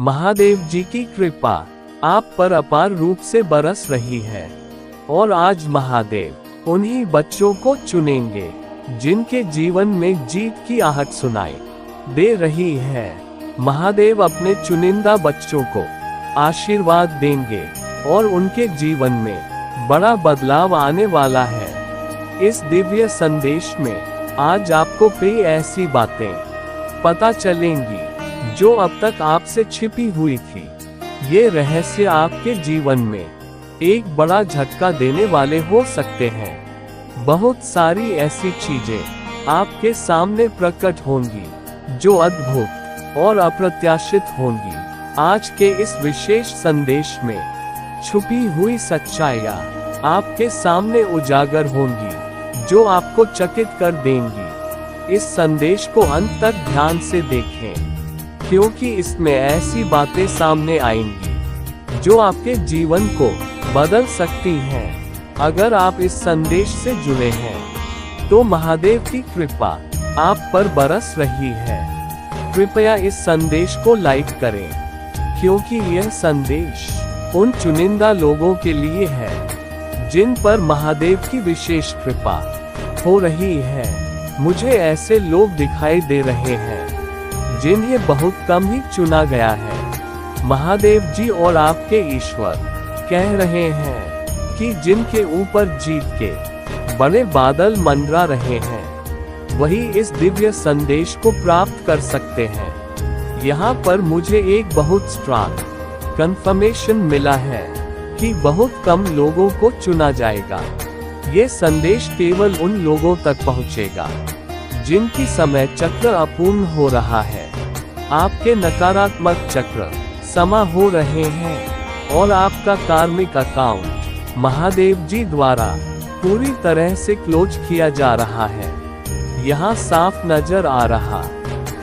महादेव जी की कृपा आप पर अपार रूप से बरस रही है और आज महादेव उन्हीं बच्चों को चुनेंगे जिनके जीवन में जीत की आहट सुनाई दे रही है। महादेव अपने चुनिंदा बच्चों को आशीर्वाद देंगे और उनके जीवन में बड़ा बदलाव आने वाला है। इस दिव्य संदेश में आज आपको कई ऐसी बातें पता चलेंगी जो अब तक आपसे छिपी हुई थी। ये रहस्य आपके जीवन में एक बड़ा झटका देने वाले हो सकते हैं। बहुत सारी ऐसी चीजें आपके सामने प्रकट होंगी जो अद्भुत और अप्रत्याशित होंगी। आज के इस विशेष संदेश में छुपी हुई सच्चाइयाँ आपके सामने उजागर होंगी जो आपको चकित कर देंगी। इस संदेश को अंत तक ध्यान से देखें क्योंकि इसमें ऐसी बातें सामने आएंगी जो आपके जीवन को बदल सकती हैं। अगर आप इस संदेश से जुड़े हैं तो महादेव की कृपा आप पर बरस रही है। कृपया इस संदेश को लाइक करें क्योंकि यह संदेश उन चुनिंदा लोगों के लिए है जिन पर महादेव की विशेष कृपा हो रही है। मुझे ऐसे लोग दिखाई दे रहे हैं जिन्हें बहुत कम ही चुना गया है। महादेव जी और आपके ईश्वर कह रहे हैं कि जिनके ऊपर जीत के बड़े बादल मंडरा रहे हैं वही इस दिव्य संदेश को प्राप्त कर सकते हैं। यहाँ पर मुझे एक बहुत स्ट्रांग कंफर्मेशन मिला है कि बहुत कम लोगों को चुना जाएगा। ये संदेश केवल उन लोगों तक पहुँचेगा जिनकी समय चक्र अपूर्ण हो रहा है। आपके नकारात्मक चक्र समा हो रहे हैं और आपका कार्मिक अकाउंट महादेव जी द्वारा पूरी तरह से क्लोज किया जा रहा है। यहाँ साफ नजर आ रहा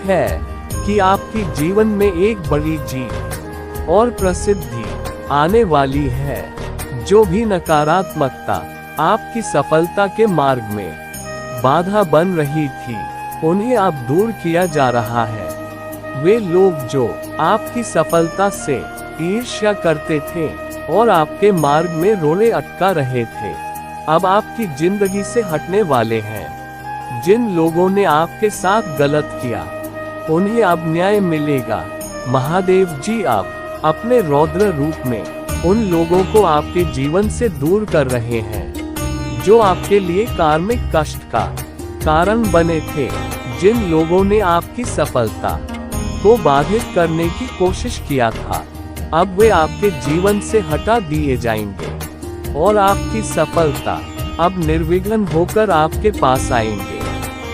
है कि आपकी जीवन में एक बड़ी जीत और प्रसिद्धि आने वाली है। जो भी नकारात्मकता आपकी सफलता के मार्ग में बाधा बन रही थी उन्हें अब दूर किया जा रहा है। वे लोग जो आपकी सफलता से ईर्ष्या करते थे और आपके मार्ग में रोड़े अटका रहे थे अब आपकी जिंदगी से हटने वाले हैं। जिन लोगों ने आपके साथ गलत किया उन्हें अब न्याय मिलेगा। महादेव जी अब अपने रौद्र रूप में उन लोगों को आपके जीवन से दूर कर रहे हैं जो आपके लिए कार्मिक कष्ट का कारण बने थे। जिन लोगों ने आपकी सफलता को बाधित करने की कोशिश किया था अब वे आपके जीवन से हटा दिए जाएंगे और आपकी सफलता अब निर्विघ्न होकर आपके पास आएंगे।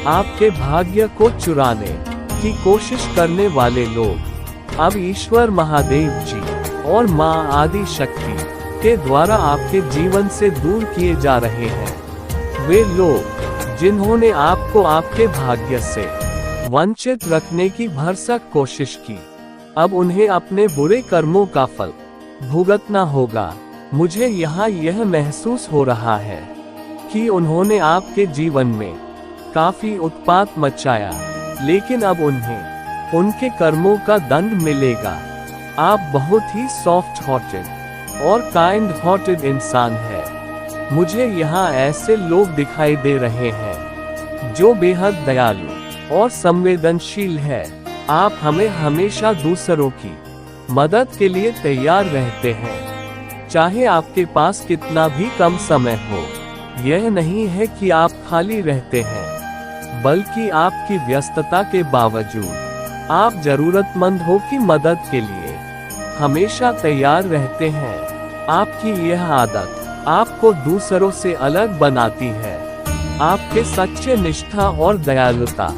आपके भाग्य को चुराने की कोशिश करने वाले लोग अब ईश्वर महादेव जी और मां आदि शक्ति के द्वारा आपके जीवन से दूर किए जा रहे हैं। वे लोग जिन्होंने आपको आपके भाग्य से वंचित रखने की भरसक कोशिश की अब उन्हें अपने बुरे कर्मों का फल भुगतना होगा। मुझे यहाँ यह महसूस हो रहा है कि उन्होंने आपके जीवन में काफी उत्पात मचाया लेकिन अब उन्हें उनके कर्मों का दंड मिलेगा। आप बहुत ही सॉफ्ट हार्टेड और काइंड हार्टेड इंसान हैं। मुझे यहाँ ऐसे लोग दिखाई दे रहे हैं जो बेहद दयालु और संवेदनशील है। आप हमें हमेशा दूसरों की मदद के लिए तैयार रहते हैं चाहे आपके पास कितना भी कम समय हो। यह नहीं है कि आप खाली रहते हैं बल्कि आपकी व्यस्तता के बावजूद आप जरूरतमंदों की मदद के लिए हमेशा तैयार रहते हैं। आपकी यह आदत आपको दूसरों से अलग बनाती है। आपके सच्चे निष्ठा और दयालुता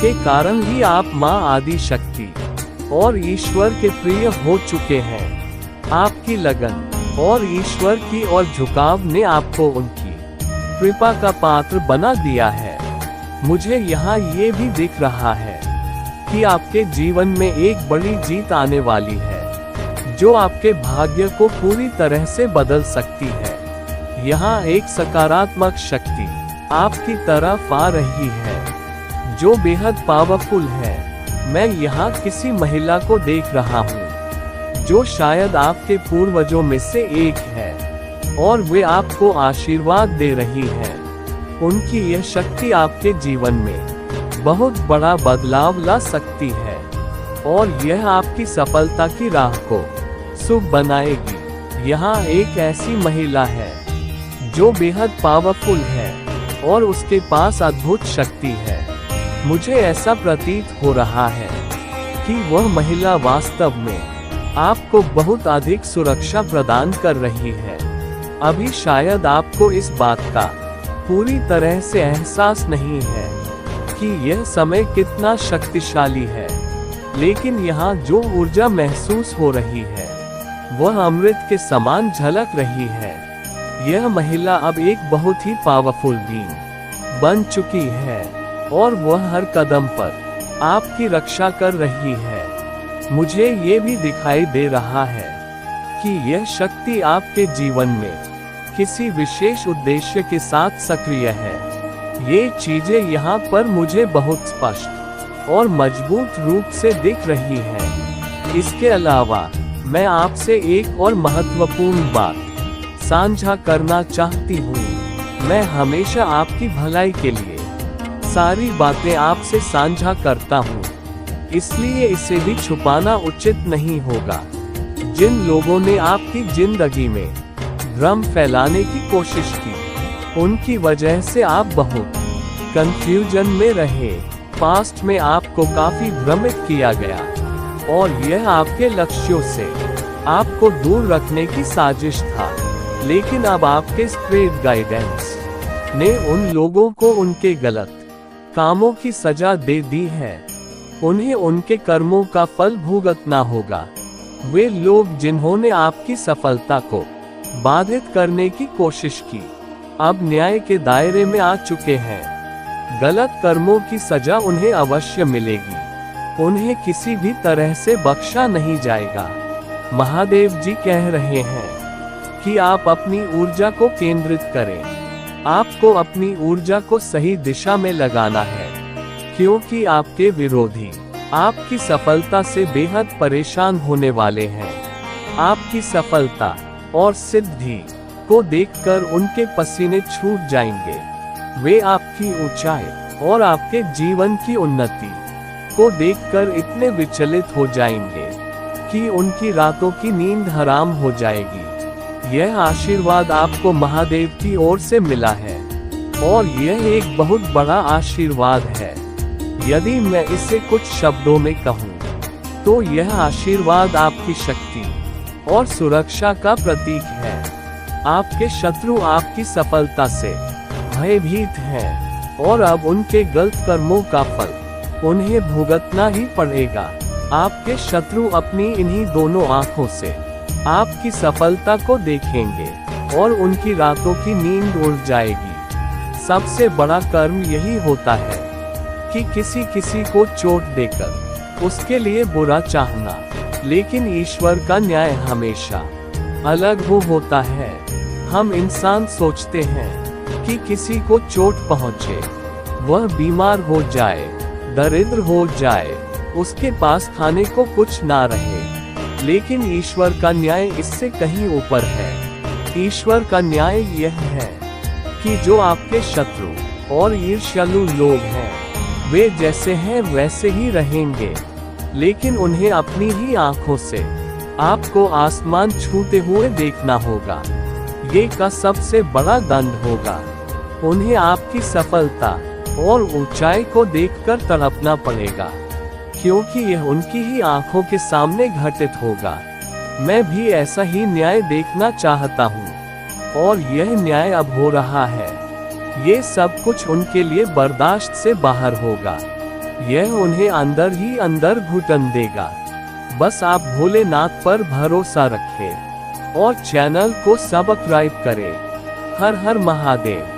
के कारण ही आप मां आदि शक्ति और ईश्वर के प्रिय हो चुके हैं। आपकी लगन और ईश्वर की ओर झुकाव ने आपको उनकी कृपा का पात्र बना दिया है। मुझे यहाँ ये भी दिख रहा है कि आपके जीवन में एक बड़ी जीत आने वाली है जो आपके भाग्य को पूरी तरह से बदल सकती है। यहाँ एक सकारात्मक शक्ति आपकी तरफ आ रही है जो बेहद पावरफुल है। मैं यहाँ किसी महिला को देख रहा हूँ जो शायद आपके पूर्वजों में से एक है, और वे आपको आशीर्वाद दे रही है। उनकी यह शक्ति आपके जीवन में बहुत बड़ा बदलाव ला सकती है, और यह आपकी सफलता की राह को शुभ बनाएगी। यहाँ एक ऐसी महिला है जो बेहद पावरफुल है और उसके पास अद्भुत शक्ति है। मुझे ऐसा प्रतीत हो रहा है कि वह महिला वास्तव में आपको बहुत अधिक सुरक्षा प्रदान कर रही है। अभी शायद आपको इस बात का पूरी तरह से एहसास नहीं है कि यह समय कितना शक्तिशाली है, लेकिन यहाँ जो ऊर्जा महसूस हो रही है वह अमृत के समान झलक रही है। यह महिला अब एक बहुत ही पावरफुल बीइंग बन चुकी है, और वह हर कदम पर आपकी रक्षा कर रही है। मुझे ये भी दिखाई दे रहा है कि यह शक्ति आपके जीवन में किसी विशेष उद्देश्य के साथ सक्रिय है। ये चीजें यहाँ पर मुझे बहुत स्पष्ट और मजबूत रूप से दिख रही हैं। इसके अलावा मैं आपसे एक और महत्वपूर्ण बात साझा करना चाहती हूँ। मैं हमेशा आपकी भलाई के लिए सारी बातें आपसे साझा करता हूँ, इसलिए इसे भी छुपाना उचित नहीं होगा। जिन लोगों ने आपकी जिंदगी में भ्रम फैलाने की कोशिश की, उनकी वजह से आप बहुत कंफ्यूजन में रहे। पास्ट में आपको काफी भ्रमित किया गया, और यह आपके लक्ष्यों से आपको दूर रखने की साजिश था। लेकिन अब आपके स्पिरिट गाइडेंस ने उन लोगों को उनके गलत कामों की सजा दे दी है। उन्हें उनके कर्मों का फल भुगतना होगा। वे लोग जिन्होंने आपकी सफलता को बाधित करने की कोशिश की, अब न्याय के दायरे में आ चुके हैं। गलत कर्मों की सजा उन्हें अवश्य मिलेगी। उन्हें किसी भी तरह से बख्शा नहीं जाएगा। महादेव जी कह रहे हैं कि आप अपनी ऊर्जा को केंद्रित करें। आपको अपनी ऊर्जा को सही दिशा में लगाना है, क्योंकि आपके विरोधी आपकी सफलता से बेहद परेशान होने वाले हैं। आपकी सफलता और सिद्धि को देखकर उनके पसीने छूट जाएंगे। वे आपकी ऊंचाई और आपके जीवन की उन्नति को देखकर इतने विचलित हो जाएंगे कि उनकी रातों की नींद हराम हो जाएगी। यह आशीर्वाद आपको महादेव की ओर से मिला है, और यह एक बहुत बड़ा आशीर्वाद है। यदि मैं इसे कुछ शब्दों में कहूँ, तो यह आशीर्वाद आपकी शक्ति और सुरक्षा का प्रतीक है। आपके शत्रु आपकी सफलता से भयभीत हैं, और अब उनके गलत कर्मों का फल उन्हें भुगतना ही पड़ेगा। आपके शत्रु अपनी इन्हीं दोनों आंखों से आपकी सफलता को देखेंगे, और उनकी रातों की नींद उड़ जाएगी। सबसे बड़ा कर्म यही होता है कि किसी को चोट देकर उसके लिए बुरा चाहना, लेकिन ईश्वर का न्याय हमेशा अलग होता है। हम इंसान सोचते हैं कि किसी को चोट पहुंचे, वह बीमार हो जाए, दरिद्र हो जाए, उसके पास खाने को कुछ ना रहे, लेकिन ईश्वर का न्याय इससे कहीं ऊपर है। ईश्वर का न्याय यह है कि जो आपके शत्रु और ईर्ष्यालु लोग हैं, वे जैसे हैं वैसे ही रहेंगे, लेकिन उन्हें अपनी ही आंखों से आपको आसमान छूते हुए देखना होगा। ये का सबसे बड़ा दंड होगा। उन्हें आपकी सफलता और ऊंचाई को देखकर तड़पना पड़ेगा, क्योंकि यह उनकी ही आंखों के सामने घटित होगा। मैं भी ऐसा ही न्याय देखना चाहता हूँ, और यह न्याय अब हो रहा है। ये सब कुछ उनके लिए बर्दाश्त से बाहर होगा। यह उन्हें अंदर ही अंदर घुटन देगा। बस आप भोलेनाथ पर भरोसा रखें और चैनल को सब्सक्राइब करें। हर हर महादेव।